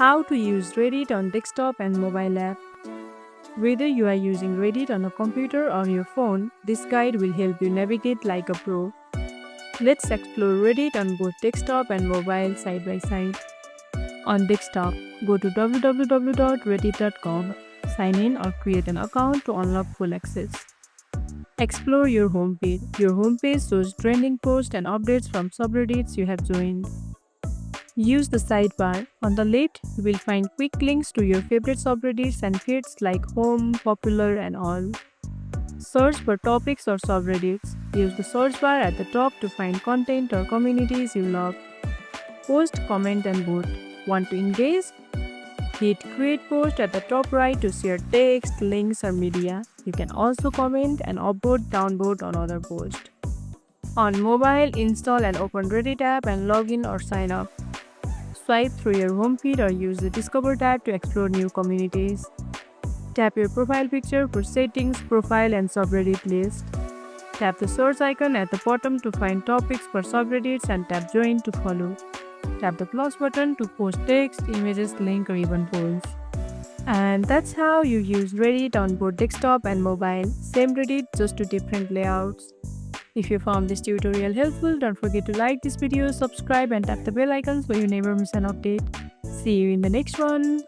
How to use Reddit on desktop and mobile app. Whether you are using Reddit on a computer or your phone, this guide will help you navigate like a pro. Let's explore Reddit on both desktop and mobile side by side. On desktop, go to www.reddit.com, sign in or create an account to unlock full access. Explore your homepage. Your homepage shows trending posts and updates from subreddits you have joined. Use the sidebar. On the left, you will find quick links to your favorite subreddits and feeds like home, popular, and all. Search for topics or subreddits. Use the search bar at the top to find content or communities you love. Post, comment, and vote. Want to engage? Hit create post at the top right to share text, links, or media. You can also comment and upvote, downvote on other posts. On mobile, install and open Reddit app and log in or sign up. Swipe through your home feed or use the Discover tab to explore new communities. Tap your profile picture for settings, profile, and subreddit list. Tap the search icon at the bottom to find topics for subreddits and tap Join to follow. Tap the plus button to post text, images, link, or even polls. And that's how you use Reddit on both desktop and mobile. Same Reddit, just two different layouts. If you found this tutorial helpful, don't forget to like this video, subscribe, and tap the bell icon so you never miss an update. See you in the next one.